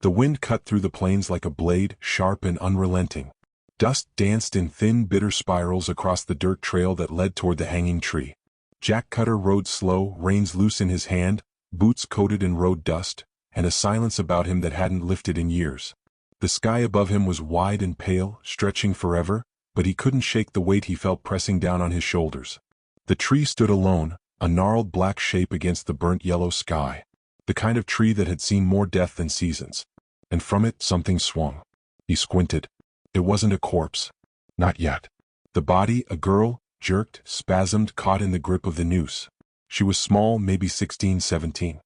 The wind cut through the plains like a blade, sharp and unrelenting. Dust danced in thin, bitter spirals across the dirt trail that led toward the hanging tree. Jack Cutter rode slow, reins loose in his hand, boots coated in road dust, and a silence about him that hadn't lifted in years. The sky above him was wide and pale, stretching forever, but he couldn't shake the weight he felt pressing down on his shoulders. The tree stood alone, a gnarled black shape against the burnt yellow sky. The kind of tree that had seen more death than seasons. And from it something swung. He squinted. It wasn't a corpse. Not yet. The body, a girl, jerked, spasmed, caught in the grip of the noose. She was small, maybe 16, 17.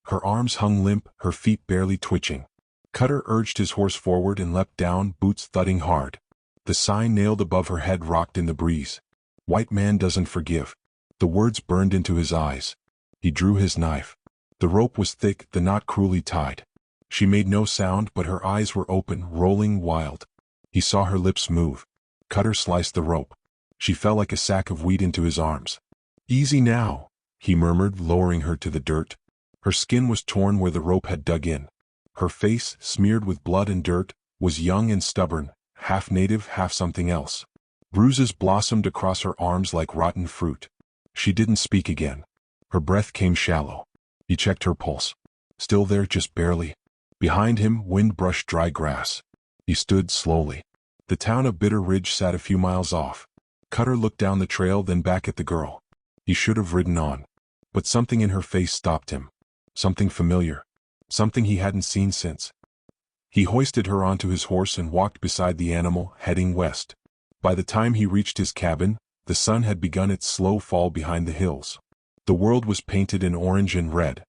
Her arms hung limp, her feet barely twitching. Cutter urged his horse forward and leapt down, boots thudding hard. The sign nailed above her head rocked in the breeze. "White man doesn't forgive." The words burned into his eyes. He drew his knife. The rope was thick, the knot cruelly tied. She made no sound, but her eyes were open, rolling, wild. He saw her lips move. Cutter sliced the rope. She fell like a sack of wheat into his arms. "Easy now," he murmured, lowering her to the dirt. Her skin was torn where the rope had dug in. Her face, smeared with blood and dirt, was young and stubborn, half native, half something else. Bruises blossomed across her arms like rotten fruit. She didn't speak again. Her breath came shallow. He checked her pulse. Still there, just barely. Behind him, wind brushed dry grass. He stood slowly. The town of Bitter Ridge sat a few miles off. Cutter looked down the trail, then back at the girl. He should have ridden on. But something in her face stopped him. Something familiar. Something he hadn't seen since. He hoisted her onto his horse and walked beside the animal, heading west. By the time he reached his cabin, the sun had begun its slow fall behind the hills. The world was painted in orange and red.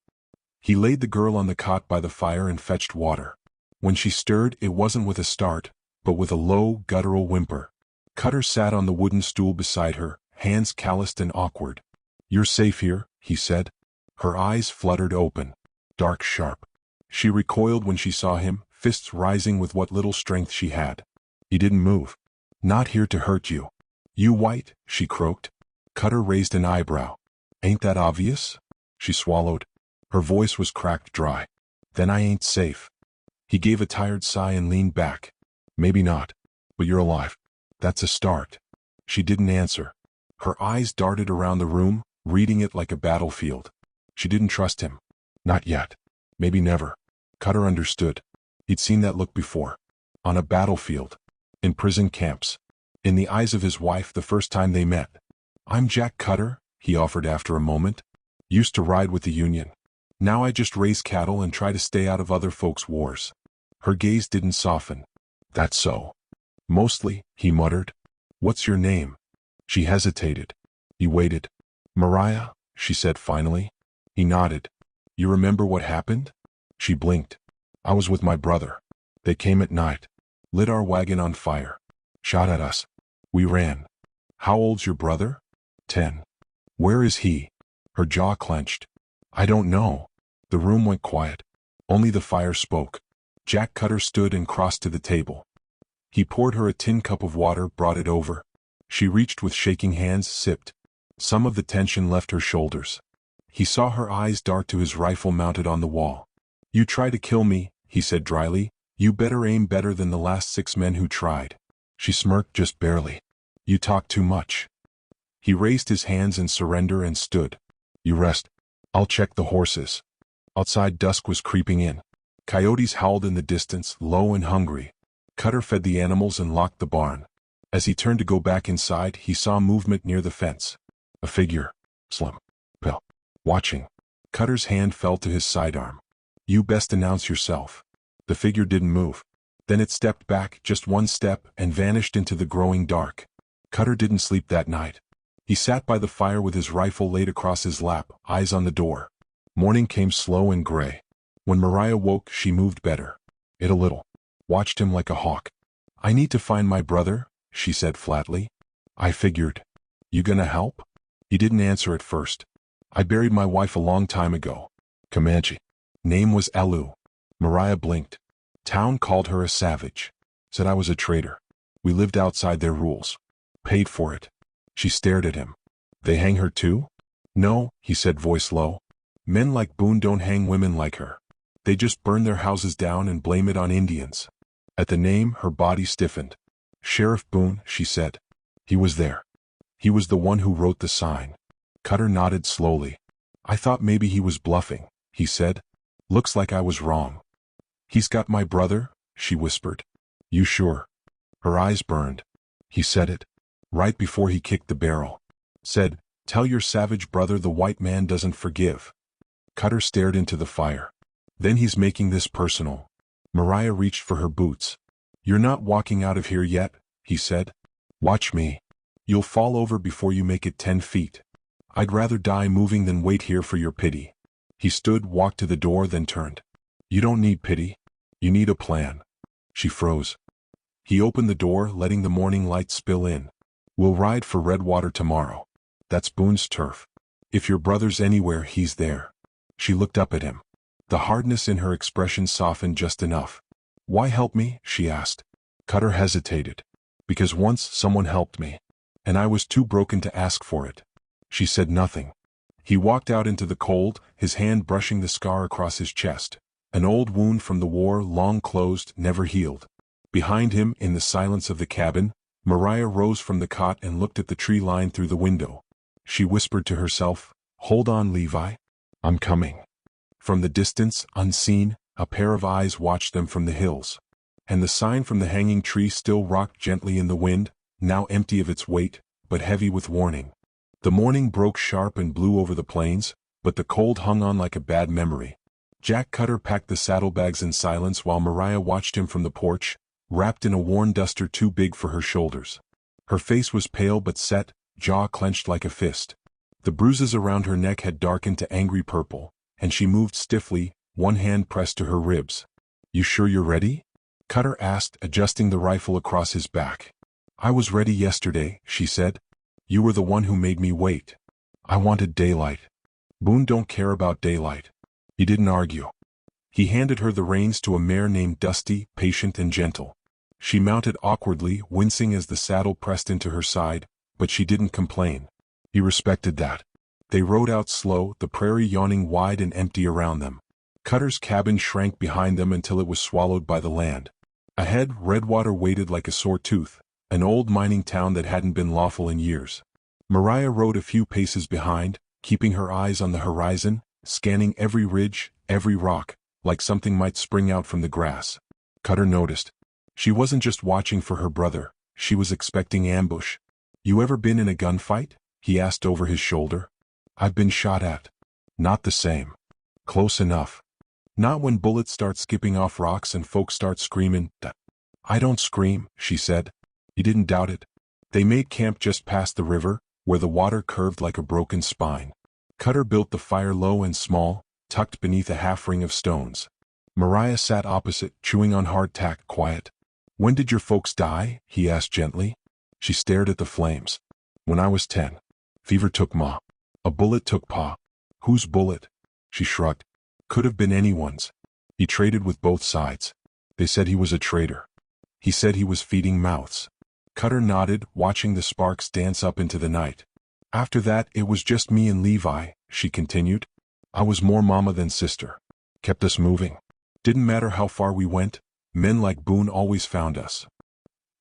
He laid the girl on the cot by the fire and fetched water. When she stirred, it wasn't with a start, but with a low, guttural whimper. Cutter sat on the wooden stool beside her, hands calloused and awkward. "You're safe here," he said. Her eyes fluttered open. Dark, sharp. She recoiled when she saw him, fists rising with what little strength she had. He didn't move. "Not here to hurt you." "You white?" she croaked. Cutter raised an eyebrow. "Ain't that obvious?" She swallowed. Her voice was cracked dry. "Then I ain't safe." He gave a tired sigh and leaned back. "Maybe not. But you're alive. That's a start." She didn't answer. Her eyes darted around the room, reading it like a battlefield. She didn't trust him. Not yet. Maybe never. Cutter understood. He'd seen that look before. On a battlefield. In prison camps. In the eyes of his wife the first time they met. "I'm Jack Cutter," he offered after a moment. "Used to ride with the Union. Now I just raise cattle and try to stay out of other folks' wars." Her gaze didn't soften. "That's so." "Mostly," he muttered. "What's your name?" She hesitated. He waited. "Mariah," she said finally. He nodded. "You remember what happened?" She blinked. "I was with my brother. They came at night. Lit our wagon on fire. Shot at us. We ran." "How old's your brother?" 10. "Where is he?" Her jaw clenched. "I don't know." The room went quiet. Only the fire spoke. Jack Cutter stood and crossed to the table. He poured her a tin cup of water, brought it over. She reached with shaking hands, sipped. Some of the tension left her shoulders. He saw her eyes dart to his rifle mounted on the wall. "You try to kill me," he said dryly. "You better aim better than the last 6 men who tried." She smirked just barely. "You talk too much." He raised his hands in surrender and stood. "You rest. I'll check the horses." Outside, dusk was creeping in. Coyotes howled in the distance, low and hungry. Cutter fed the animals and locked the barn. As he turned to go back inside, he saw movement near the fence. A figure. Slim. Pale. Watching. Cutter's hand fell to his sidearm. "You best announce yourself." The figure didn't move. Then it stepped back, just one step, and vanished into the growing dark. Cutter didn't sleep that night. He sat by the fire with his rifle laid across his lap, eyes on the door. Morning came slow and gray. When Mariah woke, she moved better. Ate a little. Watched him like a hawk. "I need to find my brother," she said flatly. "I figured. You gonna help?" He didn't answer at first. "I buried my wife a long time ago. Comanche. Name was Elu." Mariah blinked. Town called her a savage. Said I was a traitor. We lived outside their rules. Paid for it. She stared at him. "They hang her too?" "No," he said, voice low. "Men like Boone don't hang women like her." They just burn their houses down and blame it on Indians. At the name, her body stiffened. Sheriff Boone, she said. He was there. He was the one who wrote the sign. Cutter nodded slowly. I thought maybe he was bluffing, he said. Looks like I was wrong. He's got my brother, she whispered. You sure? Her eyes burned. He said it. Right before he kicked the barrel. Said, tell your savage brother the white man doesn't forgive. Cutter stared into the fire. Then he's making this personal. Mariah reached for her boots. You're not walking out of here yet, he said. Watch me. You'll fall over before you make it 10 feet. I'd rather die moving than wait here for your pity. He stood, walked to the door, then turned. You don't need pity. You need a plan. She froze. He opened the door, letting the morning light spill in. We'll ride for Redwater tomorrow. That's Boone's turf. If your brother's anywhere, he's there. She looked up at him. The hardness in her expression softened just enough. Why help me? She asked. Cutter hesitated. Because once someone helped me. And I was too broken to ask for it. She said nothing. He walked out into the cold, his hand brushing the scar across his chest. An old wound from the war, long closed, never healed. Behind him, in the silence of the cabin, Mariah rose from the cot and looked at the tree line through the window. She whispered to herself, Hold on, Levi. I'm coming. From the distance, unseen, a pair of eyes watched them from the hills. And the sign from the hanging tree still rocked gently in the wind, now empty of its weight, but heavy with warning. The morning broke sharp and blew over the plains, but the cold hung on like a bad memory. Jack Cutter packed the saddlebags in silence while Mariah watched him from the porch, wrapped in a worn duster too big for her shoulders. Her face was pale but set, jaw clenched like a fist. The bruises around her neck had darkened to angry purple, and she moved stiffly, one hand pressed to her ribs. You sure you're ready? Cutter asked, adjusting the rifle across his back. I was ready yesterday, she said. You were the one who made me wait. I wanted daylight. Boone don't care about daylight. He didn't argue. He handed her the reins to a mare named Dusty, patient and gentle. She mounted awkwardly, wincing as the saddle pressed into her side, but she didn't complain. He respected that. They rode out slow, the prairie yawning wide and empty around them. Cutter's cabin shrank behind them until it was swallowed by the land. Ahead, Redwater waited like a sore tooth, an old mining town that hadn't been lawful in years. Mariah rode a few paces behind, keeping her eyes on the horizon, scanning every ridge, every rock, like something might spring out from the grass. Cutter noticed. She wasn't just watching for her brother, she was expecting ambush. You ever been in a gunfight? He asked over his shoulder. I've been shot at. Not the same. Close enough. Not when bullets start skipping off rocks and folks start screaming. I don't scream, she said. He didn't doubt it. They made camp just past the river, where the water curved like a broken spine. Cutter built the fire low and small, tucked beneath a half-ring of stones. Mariah sat opposite, chewing on hardtack, quiet. When did your folks die? He asked gently. She stared at the flames. When I was 10. Fever took Ma. A bullet took Pa. Whose bullet? She shrugged. Could have been anyone's. He traded with both sides. They said he was a traitor. He said he was feeding mouths. Cutter nodded, watching the sparks dance up into the night. After that, it was just me and Levi, she continued. I was more mama than sister. Kept us moving. Didn't matter how far we went, men like Boone always found us.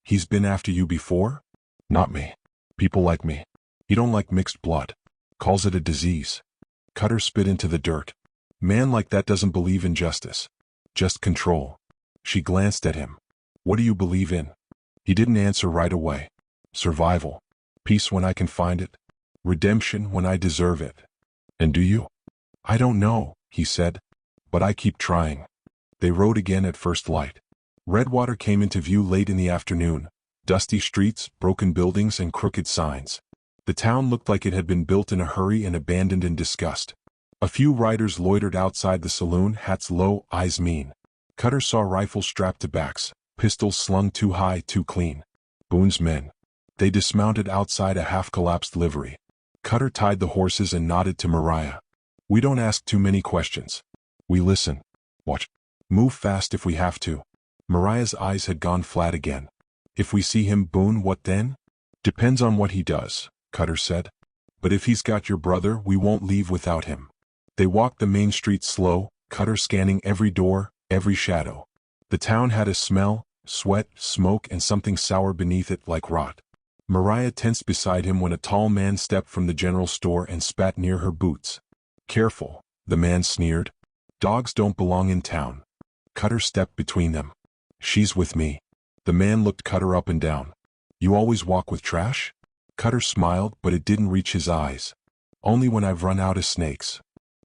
He's been after you before? Not me. People like me. He don't like mixed blood. Calls it a disease. Cutter spit into the dirt. Man like that doesn't believe in justice. Just control. She glanced at him. What do you believe in? He didn't answer right away. Survival. Peace when I can find it. Redemption when I deserve it. And do you? I don't know, he said. But I keep trying. They rode again at first light. Redwater came into view late in the afternoon. Dusty streets, broken buildings, and crooked signs. The town looked like it had been built in a hurry and abandoned in disgust. A few riders loitered outside the saloon, hats low, eyes mean. Cutter saw rifles strapped to backs, pistols slung too high, too clean. Boone's men. They dismounted outside a half-collapsed livery. Cutter tied the horses and nodded to Mariah. We don't ask too many questions. We listen. Watch. Move fast if we have to. Mariah's eyes had gone flat again. If we see him, Boone, what then? Depends on what he does, Cutter said. But if he's got your brother, we won't leave without him. They walked the main street slow, Cutter scanning every door, every shadow. The town had a smell, sweat, smoke, and something sour beneath it like rot. Mariah tensed beside him when a tall man stepped from the general store and spat near her boots. "Careful," the man sneered. "Dogs don't belong in town." Cutter stepped between them. "She's with me." The man looked Cutter up and down. "You always walk with trash?" Cutter smiled, but it didn't reach his eyes. "Only when I've run out of snakes."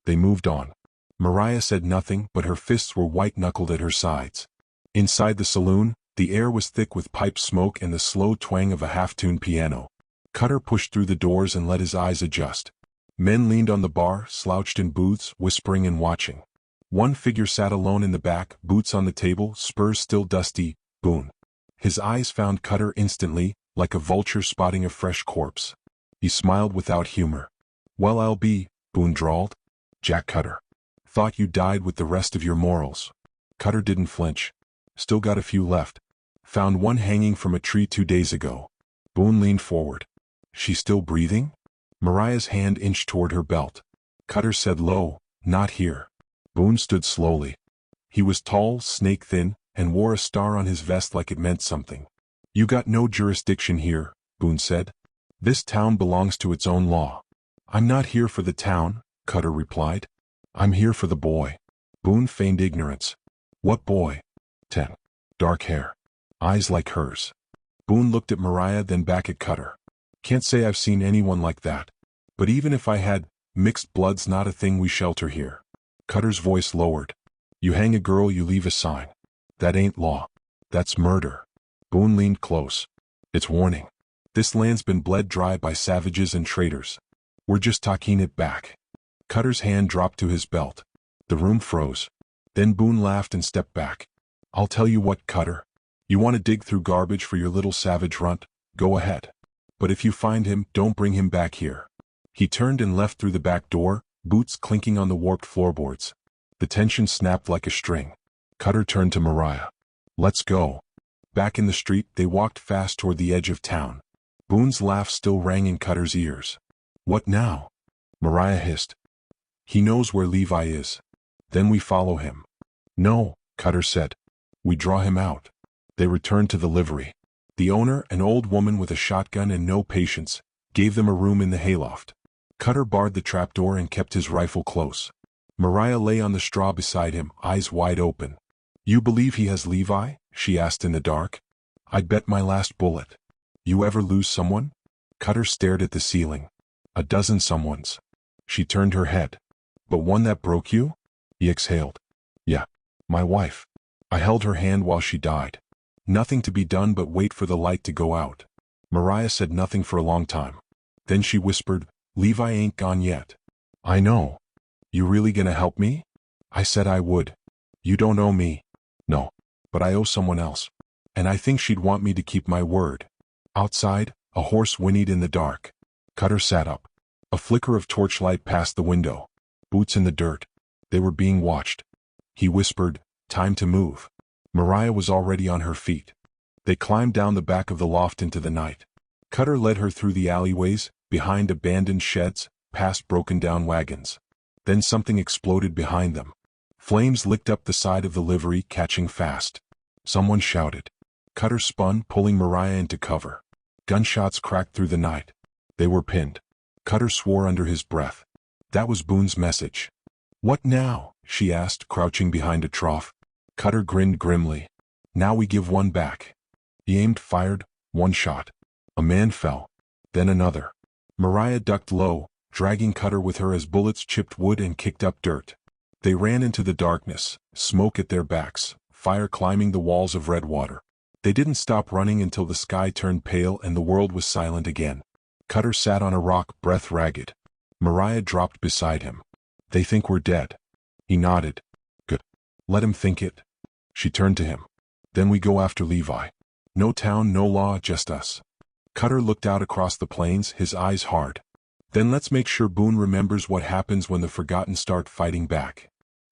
They moved on. Mariah said nothing, but her fists were white-knuckled at her sides. Inside the saloon, the air was thick with pipe smoke and the slow twang of a half-tuned piano. Cutter pushed through the doors and let his eyes adjust. Men leaned on the bar, slouched in booths, whispering and watching. One figure sat alone in the back, boots on the table, spurs still dusty. Boone. His eyes found Cutter instantly, like a vulture spotting a fresh corpse. He smiled without humor. "Well, I'll be," Boone drawled. "Jack Cutter. Thought you died with the rest of your morals." Cutter didn't flinch. "Still got a few left. Found one hanging from a tree 2 days ago." Boone leaned forward. "She still breathing?" Mariah's hand inched toward her belt. Cutter said low, "Not here." Boone stood slowly. He was tall, snake-thin, and wore a star on his vest like it meant something. "You got no jurisdiction here," Boone said. "This town belongs to its own law." "I'm not here for the town," Cutter replied. "I'm here for the boy." Boone feigned ignorance. "What boy?" 10. Dark hair. Eyes like hers. Boone looked at Mariah, then back at Cutter. "Can't say I've seen anyone like that. But even if I had, mixed blood's not a thing we shelter here." Cutter's voice lowered. "You hang a girl, you leave a sign. That ain't law. That's murder." Boone leaned close. "It's warning. This land's been bled dry by savages and traitors. We're just talking it back." Cutter's hand dropped to his belt. The room froze. Then Boone laughed and stepped back. "I'll tell you what, Cutter. You want to dig through garbage for your little savage runt? Go ahead. But if you find him, don't bring him back here." He turned and left through the back door, boots clinking on the warped floorboards. The tension snapped like a string. Cutter turned to Mariah. "Let's go." Back in the street, they walked fast toward the edge of town. Boone's laugh still rang in Cutter's ears. "What now?" Mariah hissed. "He knows where Levi is. Then we follow him." "No," Cutter said. "We draw him out." They returned to the livery. The owner, an old woman with a shotgun and no patience, gave them a room in the hayloft. Cutter barred the trapdoor and kept his rifle close. Mariah lay on the straw beside him, eyes wide open. "You believe he has Levi?" she asked in the dark. "I'd bet my last bullet." "You ever lose someone?" Cutter stared at the ceiling. "A dozen someones." She turned her head. "But one that broke you?" He exhaled. "Yeah. My wife. I held her hand while she died. Nothing to be done but wait for the light to go out." Mariah said nothing for a long time. Then she whispered, "Levi ain't gone yet." "I know. You really gonna help me?" "I said I would." "You don't owe me." "No. But I owe someone else. And I think she'd want me to keep my word." Outside, a horse whinnied in the dark. Cutter sat up. A flicker of torchlight passed the window. Boots in the dirt. They were being watched. He whispered, "Time to move." Mariah was already on her feet. They climbed down the back of the loft into the night. Cutter led her through the alleyways, behind abandoned sheds, past broken-down wagons. Then something exploded behind them. Flames licked up the side of the livery, catching fast. Someone shouted. Cutter spun, pulling Mariah into cover. Gunshots cracked through the night. They were pinned. Cutter swore under his breath. That was Boone's message. "What now?" she asked, crouching behind a trough. Cutter grinned grimly. "Now we give one back." He aimed, fired, one shot. A man fell. Then another. Mariah ducked low, dragging Cutter with her as bullets chipped wood and kicked up dirt. They ran into the darkness, smoke at their backs, fire climbing the walls of red water. They didn't stop running until the sky turned pale and the world was silent again. Cutter sat on a rock, breath ragged. Mariah dropped beside him. "They think we're dead." He nodded. "Good. Let him think it." She turned to him. "Then we go after Levi. No town, no law, just us." Cutter looked out across the plains, his eyes hard. "Then let's make sure Boone remembers what happens when the forgotten start fighting back."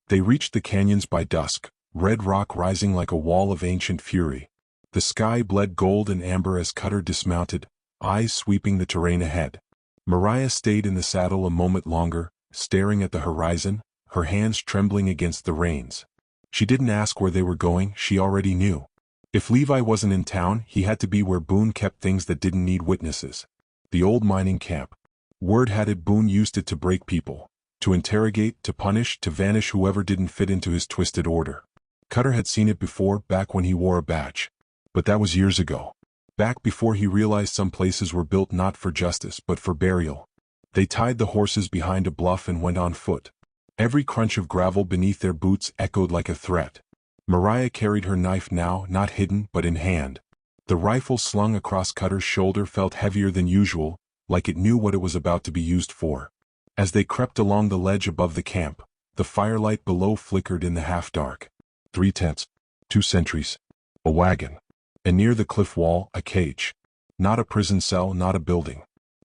They reached the canyons by dusk, red rock rising like a wall of ancient fury. The sky bled gold and amber as Cutter dismounted, eyes sweeping the terrain ahead. Mariah stayed in the saddle a moment longer, staring at the horizon, her hands trembling against the reins. She didn't ask where they were going, she already knew. If Levi wasn't in town, he had to be where Boone kept things that didn't need witnesses. The old mining camp. Word had it Boone used it to break people, to interrogate, to punish, to vanish whoever didn't fit into his twisted order. Cutter had seen it before, back when he wore a badge. But that was years ago. Back before he realized some places were built not for justice but for burial. They tied the horses behind a bluff and went on foot. Every crunch of gravel beneath their boots echoed like a threat. Mariah carried her knife now, not hidden but in hand. The rifle slung across Cutter's shoulder felt heavier than usual, like it knew what it was about to be used for. As they crept along the ledge above the camp, the firelight below flickered in the half-dark. 3 tents, 2 sentries, a wagon, and near the cliff wall, a cage. Not a prison cell, not a building.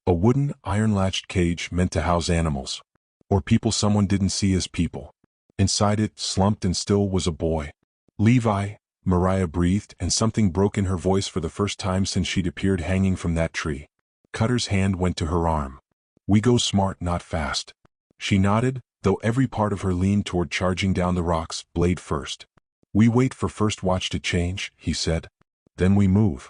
A wooden, iron-latched cage meant to house animals. Or people someone didn't see as people. Inside it, slumped and still, was a boy. Levi, Mariah breathed, and something broke in her voice for the first time since she'd appeared hanging from that tree. Cutter's hand went to her arm. We go smart, not fast. She nodded, though every part of her leaned toward charging down the rocks, blade first. We wait for first watch to change, he said. Then we move.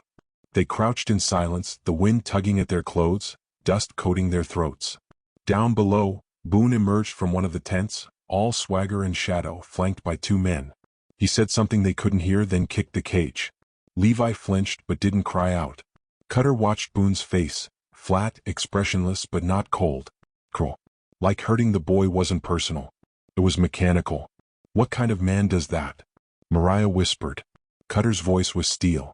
They crouched in silence, the wind tugging at their clothes, dust coating their throats. Down below, Boone emerged from one of the tents, all swagger and shadow, flanked by 2 men. He said something they couldn't hear, then kicked the cage. Levi flinched but didn't cry out. Cutter watched Boone's face, flat, expressionless but not cold. Cruel. Like hurting the boy wasn't personal. It was mechanical. What kind of man does that? Mariah whispered. Cutter's voice was steel.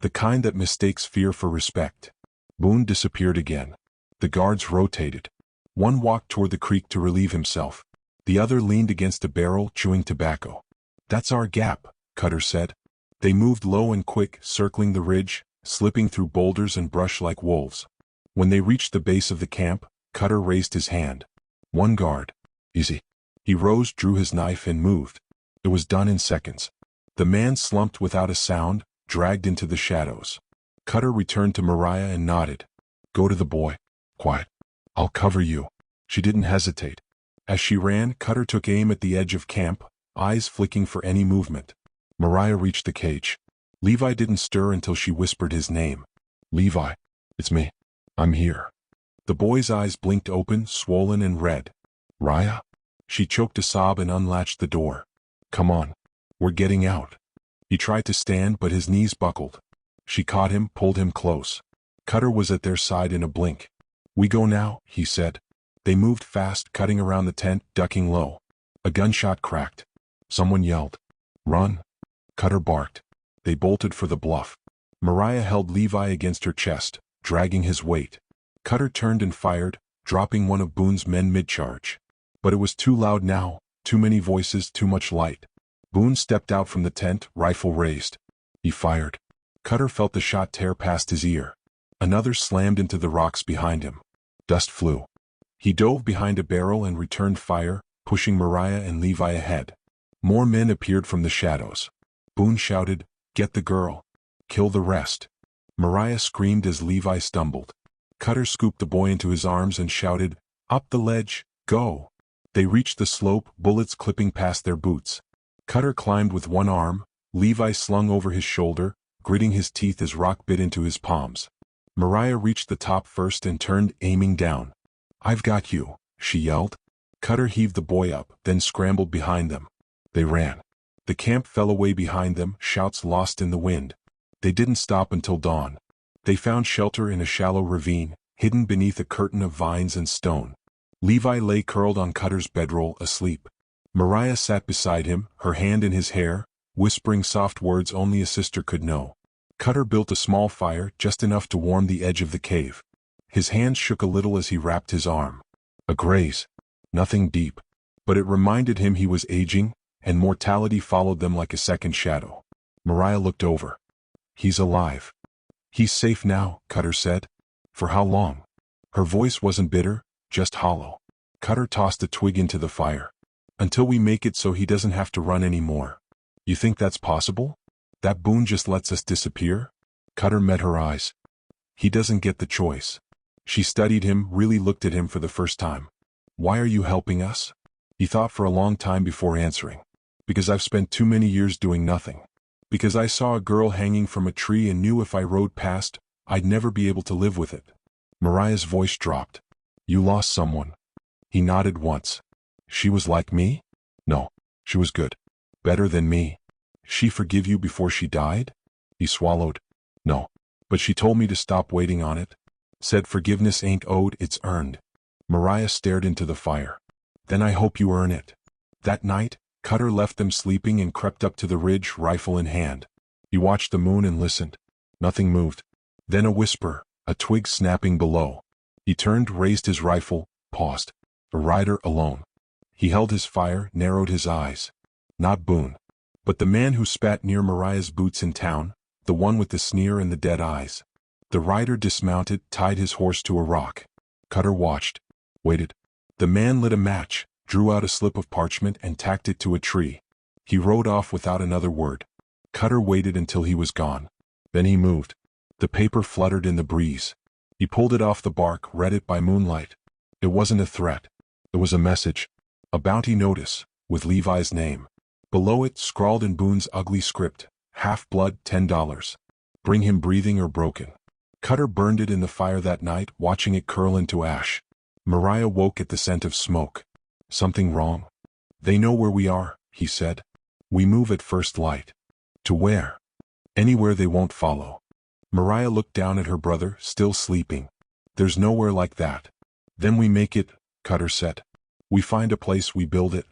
The kind that mistakes fear for respect. Boone disappeared again. The guards rotated. One walked toward the creek to relieve himself. The other leaned against a barrel, chewing tobacco. That's our gap, Cutter said. They moved low and quick, circling the ridge, slipping through boulders and brush like wolves. When they reached the base of the camp, Cutter raised his hand. 1 guard. Easy. He rose, drew his knife, and moved. It was done in seconds. The man slumped without a sound, dragged into the shadows. Cutter returned to Mariah and nodded. Go to the boy. Quiet. I'll cover you. She didn't hesitate. As she ran, Cutter took aim at the edge of camp, eyes flicking for any movement. Mariah reached the cage. Levi didn't stir until she whispered his name. Levi. It's me. I'm here. The boy's eyes blinked open, swollen and red. Raya? She choked a sob and unlatched the door. Come on. We're getting out. He tried to stand but his knees buckled. She caught him, pulled him close. Cutter was at their side in a blink. We go now, he said. They moved fast, cutting around the tent, ducking low. A gunshot cracked. Someone yelled. Run. Cutter barked. They bolted for the bluff. Mariah held Levi against her chest, dragging his weight. Cutter turned and fired, dropping one of Boone's men mid-charge. But it was too loud now, too many voices, too much light. Boone stepped out from the tent, rifle raised. He fired. Cutter felt the shot tear past his ear. Another slammed into the rocks behind him. Dust flew. He dove behind a barrel and returned fire, pushing Mariah and Levi ahead. More men appeared from the shadows. Boone shouted, Get the girl. Kill the rest. Mariah screamed as Levi stumbled. Cutter scooped the boy into his arms and shouted, Up the ledge, go. They reached the slope, bullets clipping past their boots. Cutter climbed with one arm, Levi slung over his shoulder, gritting his teeth as rock bit into his palms. Mariah reached the top first and turned, aiming down. I've got you, she yelled. Cutter heaved the boy up, then scrambled behind them. They ran. The camp fell away behind them, shouts lost in the wind. They didn't stop until dawn. They found shelter in a shallow ravine, hidden beneath a curtain of vines and stone. Levi lay curled on Cutter's bedroll, asleep. Mariah sat beside him, her hand in his hair, whispering soft words only a sister could know. Cutter built a small fire, just enough to warm the edge of the cave. His hands shook a little as he wrapped his arm. A graze. Nothing deep. But it reminded him he was aging, and mortality followed them like a second shadow. Mariah looked over. He's alive. He's safe now, Cutter said. For how long? Her voice wasn't bitter, just hollow. Cutter tossed a twig into the fire. Until we make it so he doesn't have to run anymore. You think that's possible? That Boone just lets us disappear? Cutter met her eyes. He doesn't get the choice. She studied him, really looked at him for the first time. Why are you helping us? He thought for a long time before answering. Because I've spent too many years doing nothing. Because I saw a girl hanging from a tree and knew if I rode past, I'd never be able to live with it. Mariah's voice dropped. You lost someone. He nodded once. She was like me? No. She was good. Better than me. She forgive you before she died? He swallowed. No. But she told me to stop waiting on it. Said forgiveness ain't owed, it's earned. Mariah stared into the fire. Then I hope you earn it. That night, Cutter left them sleeping and crept up to the ridge, rifle in hand. He watched the moon and listened. Nothing moved. Then a whisper, a twig snapping below. He turned, raised his rifle, paused. A rider alone. He held his fire, narrowed his eyes. Not Boone. But the man who spat near Mariah's boots in town, the one with the sneer and the dead eyes. The rider dismounted, tied his horse to a rock. Cutter watched. Waited. The man lit a match, drew out a slip of parchment and tacked it to a tree. He rode off without another word. Cutter waited until he was gone. Then he moved. The paper fluttered in the breeze. He pulled it off the bark, read it by moonlight. It wasn't a threat. It was a message. A bounty notice, with Levi's name. Below it, scrawled in Boone's ugly script, Half-blood, $10. Bring him breathing or broken. Cutter burned it in the fire that night, watching it curl into ash. Mariah woke at the scent of smoke. Something wrong? They know where we are, he said. We move at first light. To where? Anywhere they won't follow. Mariah looked down at her brother, still sleeping. There's nowhere like that. Then we make it, Cutter said. We find a place, we build it.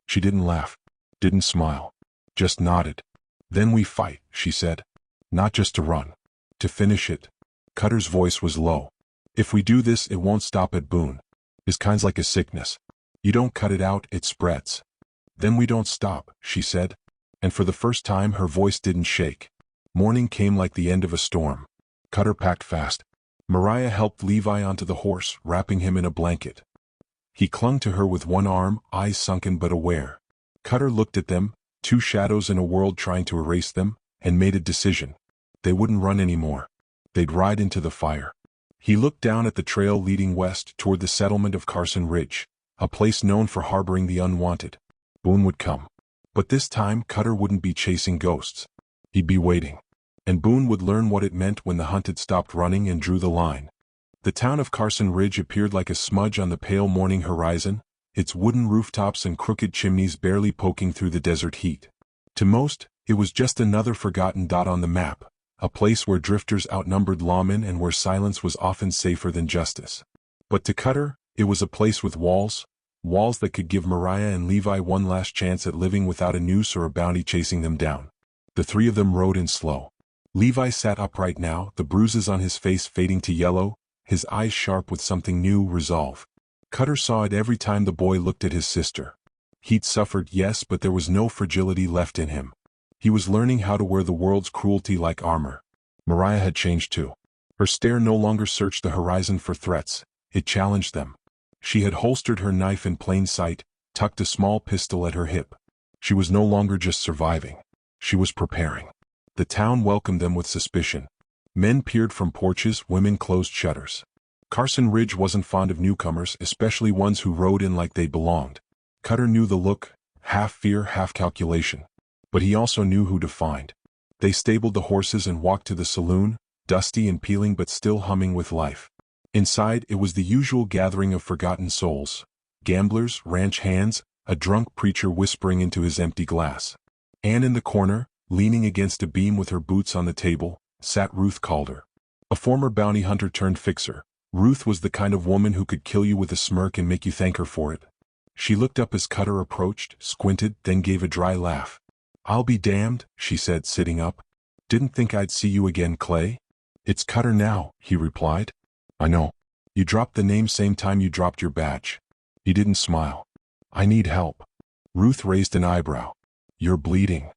She didn't laugh, didn't smile, just nodded. Then we fight, she said. Not just to run. To finish it. Cutter's voice was low. If we do this, it won't stop at Boone. His kind's like a sickness. You don't cut it out, it spreads. Then we don't stop, she said. And for the first time her voice didn't shake. Morning came like the end of a storm. Cutter packed fast. Mariah helped Levi onto the horse, wrapping him in a blanket. He clung to her with one arm, eyes sunken but aware. Cutter looked at them, two shadows in a world trying to erase them, and made a decision. They wouldn't run anymore. They'd ride into the fire. He looked down at the trail leading west toward the settlement of Carson Ridge, a place known for harboring the unwanted. Boone would come. But this time Cutter wouldn't be chasing ghosts. He'd be waiting. And Boone would learn what it meant when the hunt had stopped running and drew the line. The town of Carson Ridge appeared like a smudge on the pale morning horizon, its wooden rooftops and crooked chimneys barely poking through the desert heat. To most, it was just another forgotten dot on the map, a place where drifters outnumbered lawmen and where silence was often safer than justice. But to Cutter, it was a place with walls that could give Mariah and Levi one last chance at living without a noose or a bounty chasing them down. The three of them rode in slow. Levi sat upright now, the bruises on his face fading to yellow, his eyes sharp with something new, resolve. Cutter saw it every time the boy looked at his sister. He'd suffered, yes, but there was no fragility left in him. He was learning how to wear the world's cruelty like armor. Mariah had changed too. Her stare no longer searched the horizon for threats, it challenged them. She had holstered her knife in plain sight, tucked a small pistol at her hip. She was no longer just surviving. She was preparing. The town welcomed them with suspicion. Men peered from porches, women closed shutters. Carson Ridge wasn't fond of newcomers, especially ones who rode in like they belonged. Cutter knew the look, half fear, half calculation. But he also knew who to find. They stabled the horses and walked to the saloon, dusty and peeling but still humming with life. Inside, it was the usual gathering of forgotten souls. Gamblers, ranch hands, a drunk preacher whispering into his empty glass. And in the corner, leaning against a beam with her boots on the table, sat Ruth Calder. A former bounty hunter turned fixer. Ruth was the kind of woman who could kill you with a smirk and make you thank her for it. She looked up as Cutter approached, squinted, then gave a dry laugh. I'll be damned, she said, sitting up. Didn't think I'd see you again, Clay. It's Cutter now, he replied. I know. You dropped the name same time you dropped your badge. He didn't smile. I need help. Ruth raised an eyebrow. You're bleeding.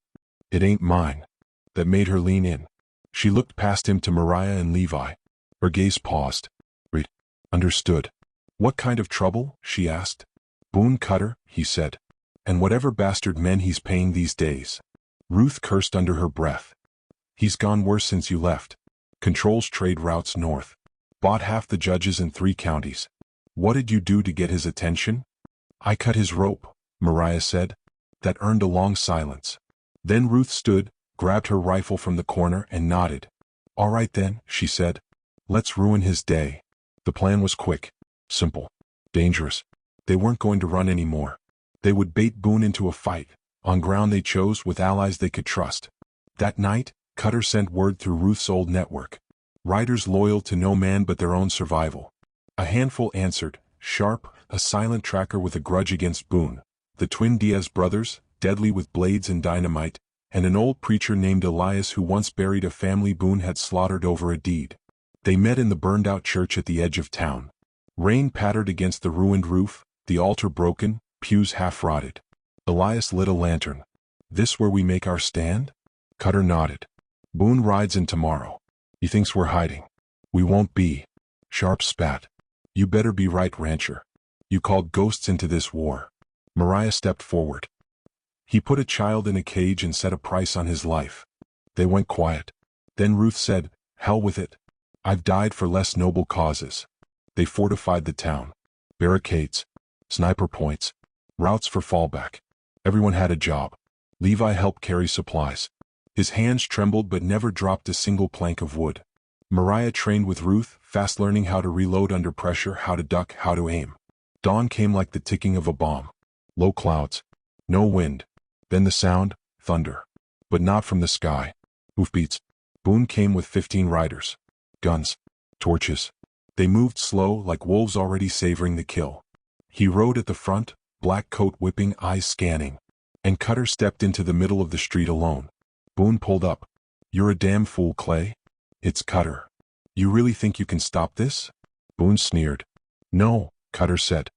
It ain't mine. That made her lean in. She looked past him to Mariah and Levi. Her gaze paused. Reed. Understood. What kind of trouble? She asked. Boone Cutter, he said. And whatever bastard men he's paying these days. Ruth cursed under her breath. He's gone worse since you left. Controls trade routes north. Bought half the judges in 3 counties. What did you do to get his attention? I cut his rope, Mariah said. That earned a long silence. Then Ruth stood, grabbed her rifle from the corner and nodded. All right then, she said. Let's ruin his day. The plan was quick, simple, dangerous. They weren't going to run anymore. They would bait Boone into a fight, on ground they chose with allies they could trust. That night, Cutter sent word through Ruth's old network. Riders loyal to no man but their own survival. A handful answered, Sharp, a silent tracker with a grudge against Boone, the twin Diaz brothers, deadly with blades and dynamite, and an old preacher named Elias who once buried a family Boone had slaughtered over a deed. They met in the burned-out church at the edge of town. Rain pattered against the ruined roof, the altar broken, pews half-rotted. Elias lit a lantern. This where we make our stand? Cutter nodded. Boone rides in tomorrow. He thinks we're hiding. We won't be. Sharp spat. You better be right, rancher. You called ghosts into this war. Mariah stepped forward. He put a child in a cage and set a price on his life. They went quiet. Then Ruth said, Hell with it. I've died for less noble causes. They fortified the town. Barricades. Sniper points. Routes for fallback. Everyone had a job. Levi helped carry supplies. His hands trembled but never dropped a single plank of wood. Mariah trained with Ruth, fast learning how to reload under pressure, how to duck, how to aim. Dawn came like the ticking of a bomb. Low clouds. No wind. Then the sound, thunder. But not from the sky. Hoofbeats. Boone came with 15 riders. Guns. Torches. They moved slow like wolves already savoring the kill. He rode at the front, black coat whipping, eyes scanning. And Cutter stepped into the middle of the street alone. Boone pulled up. You're a damn fool, Clay. It's Cutter. You really think you can stop this? Boone sneered. No, Cutter said.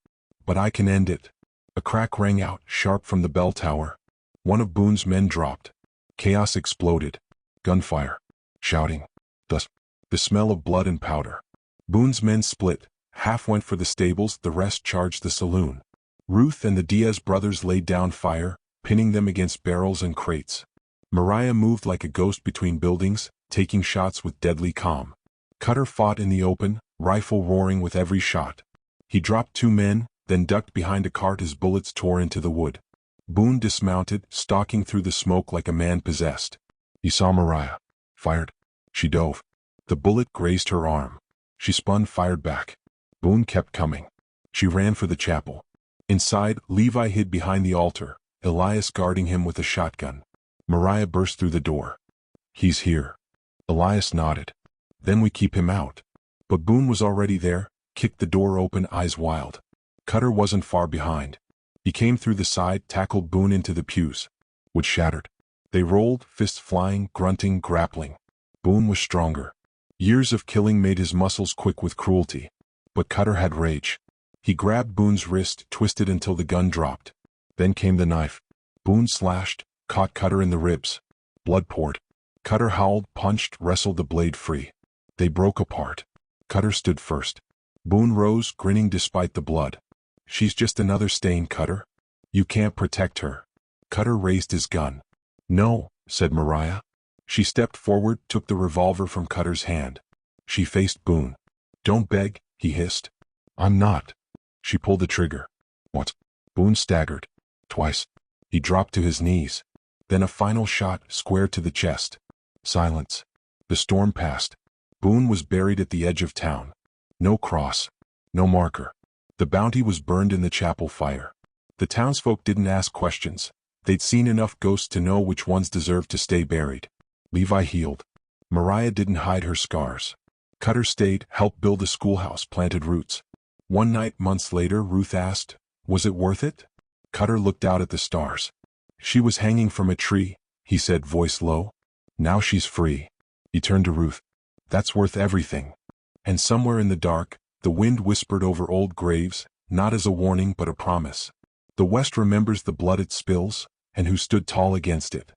But I can end it. A crack rang out, sharp from the bell tower. One of Boone's men dropped. Chaos exploded. Gunfire. Shouting. Dust. The smell of blood and powder. Boone's men split. Half went for the stables, the rest charged the saloon. Ruth and the Diaz brothers laid down fire, pinning them against barrels and crates. Mariah moved like a ghost between buildings, taking shots with deadly calm. Cutter fought in the open, rifle roaring with every shot. He dropped 2 men, then ducked behind a cart as bullets tore into the wood. Boone dismounted, stalking through the smoke like a man possessed. He saw Mariah. Fired. She dove. The bullet grazed her arm. She spun, fired back. Boone kept coming. She ran for the chapel. Inside, Levi hid behind the altar, Elias guarding him with a shotgun. Mariah burst through the door. He's here. Elias nodded. Then we keep him out. But Boone was already there, kicked the door open, eyes wild. Cutter wasn't far behind. He came through the side, tackled Boone into the pews. Wood shattered. They rolled, fists flying, grunting, grappling. Boone was stronger. Years of killing made his muscles quick with cruelty. But Cutter had rage. He grabbed Boone's wrist, twisted until the gun dropped. Then came the knife. Boone slashed, caught Cutter in the ribs. Blood poured. Cutter howled, punched, wrestled the blade free. They broke apart. Cutter stood first. Boone rose, grinning despite the blood. She's just another stain, Cutter. You can't protect her. Cutter raised his gun. No, said Mariah. She stepped forward, took the revolver from Cutter's hand. She faced Boone. Don't beg, he hissed. I'm not. She pulled the trigger. What? Boone staggered. Twice. He dropped to his knees. Then a final shot, square to the chest. Silence. The storm passed. Boone was buried at the edge of town. No cross. No marker. The bounty was burned in the chapel fire. The townsfolk didn't ask questions. They'd seen enough ghosts to know which ones deserved to stay buried. Levi healed. Mariah didn't hide her scars. Cutter stayed, helped build a schoolhouse, planted roots. One night, months later, Ruth asked, was it worth it? Cutter looked out at the stars. She was hanging from a tree, he said, voice low. Now she's free. He turned to Ruth. That's worth everything. And somewhere in the dark, the wind whispered over old graves, not as a warning but a promise. The West remembers the blood it spills, and who stood tall against it.